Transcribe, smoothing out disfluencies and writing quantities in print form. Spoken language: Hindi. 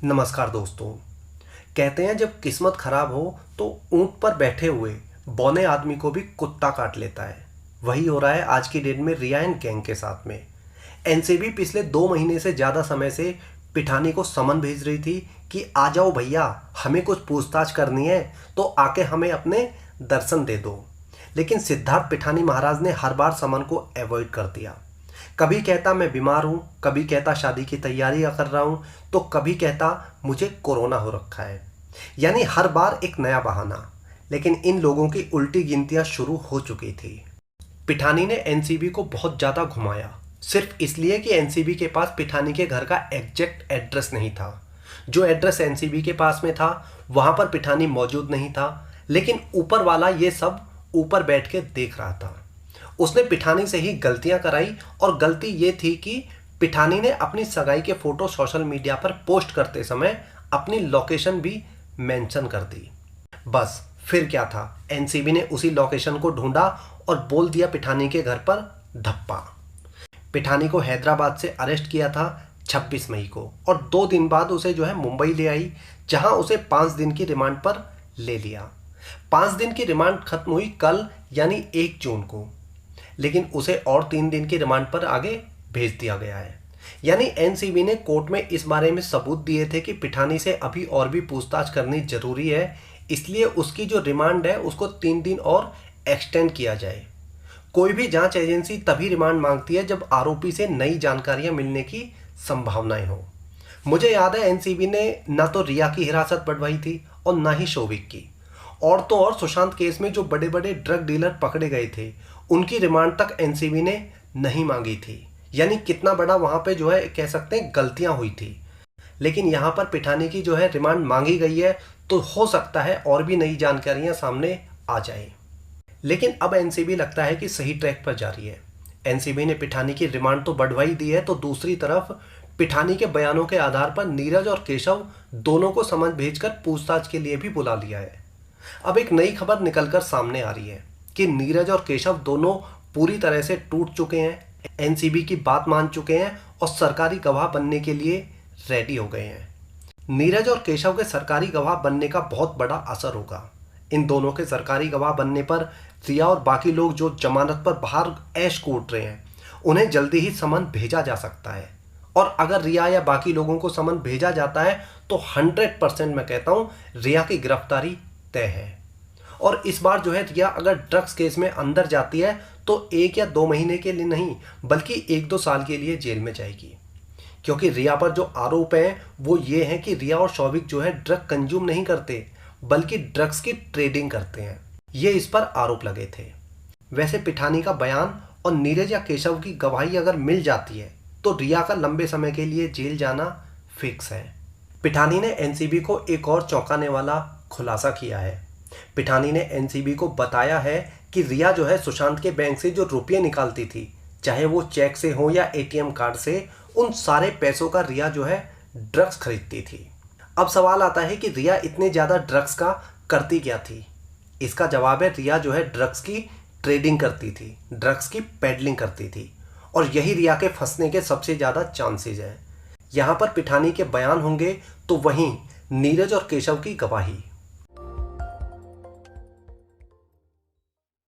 नमस्कार दोस्तों। कहते हैं जब किस्मत खराब हो तो ऊंट पर बैठे हुए बौने आदमी को भी कुत्ता काट लेता है। वही हो रहा है आज की डेट में रिया एंड गैंग के साथ में। एनसीबी पिछले 2 महीने से ज़्यादा समय से पिठानी को समन भेज रही थी कि आ जाओ भैया, हमें कुछ पूछताछ करनी है तो आके हमें अपने दर्शन दे दो। लेकिन सिद्धार्थ पिठानी महाराज ने हर बार समन को अवॉइड कर दिया। कभी कहता मैं बीमार हूँ, कभी कहता शादी की तैयारी कर रहा हूँ, तो कभी कहता मुझे कोरोना हो रखा है। यानी हर बार एक नया बहाना। लेकिन इन लोगों की उल्टी गिनतियाँ शुरू हो चुकी थी। पिठानी ने एनसीबी को बहुत ज़्यादा घुमाया, सिर्फ इसलिए कि एनसीबी के पास पिठानी के घर का एग्जैक्ट एड्रेस नहीं था। जो एड्रेस एनसीबी के पास में था वहाँ पर पिठानी मौजूद नहीं था, लेकिन ऊपर वाला ये सब ऊपर बैठ के देख रहा था। उसने पिठानी से ही गलतियां कराई, और गलती ये थी कि पिठानी ने अपनी सगाई के फोटो सोशल मीडिया पर पोस्ट करते समय अपनी लोकेशन भी मेंशन कर दी। बस फिर क्या था, एनसीबी ने उसी लोकेशन को ढूंढा और बोल दिया पिठानी के घर पर धप्पा। पिठानी को हैदराबाद से अरेस्ट किया था 26 मई को, और 2 दिन बाद उसे मुंबई ले आई, जहां उसे 5 दिन की रिमांड पर ले लिया। 5 दिन की रिमांड खत्म हुई कल यानी 1 जून को, लेकिन उसे और 3 दिन की रिमांड पर आगे भेज दिया गया है। यानी एनसीबी ने कोर्ट में इस बारे में सबूत दिए थे कि पिठानी से अभी और भी पूछताछ करनी जरूरी है, इसलिए उसकी जो रिमांड है उसको 3 दिन और एक्सटेंड किया जाए। कोई भी जांच एजेंसी तभी रिमांड मांगती है जब आरोपी से नई जानकारियां मिलने की संभावनाएं हो। मुझे याद है एनसीबी ने ना तो रिया की हिरासत बढ़वाई थी और ना ही शोविक की। और तो और सुशांत केस में जो बड़े बड़े ड्रग डीलर पकड़े गए थे उनकी रिमांड तक एनसीबी ने नहीं मांगी थी। यानी कितना बड़ा वहां पे कह सकते हैं गलतियां हुई थी। लेकिन यहां पर पिठानी की रिमांड मांगी गई है, तो हो सकता है और भी नई जानकारियां सामने आ जाए। लेकिन अब एनसीबी लगता है कि सही ट्रैक पर जा रही है। एनसीबी ने पिठानी की रिमांड तो बढ़वाई दी है, तो दूसरी तरफ पिठानी के बयानों के आधार पर नीरज और केशव दोनों को समन भेजकर पूछताछ के लिए भी बुला लिया है। अब एक नई खबर निकलकर सामने आ रही है कि नीरज और केशव दोनों पूरी तरह से टूट चुके हैं, एनसीबी की बात मान चुके हैं और सरकारी गवाह बनने के लिए रेडी हो गए हैं। नीरज और केशव के सरकारी गवाह बनने का बहुत बड़ा असर होगा। इन दोनों के सरकारी गवाह बनने पर रिया और बाकी लोग जो जमानत पर बाहर ऐश कूट रहे हैं उन्हें जल्दी ही समन भेजा जा सकता है। और अगर रिया या बाकी लोगों को समन भेजा जाता है तो 100% मैं कहता हूं रिया की गिरफ्तारी तय है। और इस बार रिया अगर ड्रग्स केस में अंदर जाती है तो 1 या 2 महीने के लिए नहीं बल्कि 1-2 साल के लिए जेल में जाएगी। क्योंकि रिया पर जो आरोप हैं वो ये हैं कि रिया और शौविक ड्रग कंज्यूम नहीं करते बल्कि ड्रग्स की ट्रेडिंग करते हैं। ये इस पर आरोप लगे थे। वैसे पिठानी का बयान और नीरज या केशव की गवाही अगर मिल जाती है तो रिया का लंबे समय के लिए जेल जाना फिक्स है। पिठानी ने एनसीबी को एक और चौंकाने वाला खुलासा किया है। पिठानी ने एनसीबी को बताया है कि रिया सुशांत के बैंक से जो रुपये निकालती थी, चाहे वो चेक से हो या एटीएम कार्ड से, उन सारे पैसों का रिया ड्रग्स खरीदती थी। अब सवाल आता है कि रिया इतने ज़्यादा ड्रग्स का करती क्या थी। इसका जवाब है रिया ड्रग्स की ट्रेडिंग करती थी, ड्रग्स की पेडलिंग करती थी, और यही रिया के फंसने के सबसे ज़्यादा चांसेज हैं। यहाँ पर पिठानी के बयान होंगे तो वहीं नीरज और केशव की गवाही।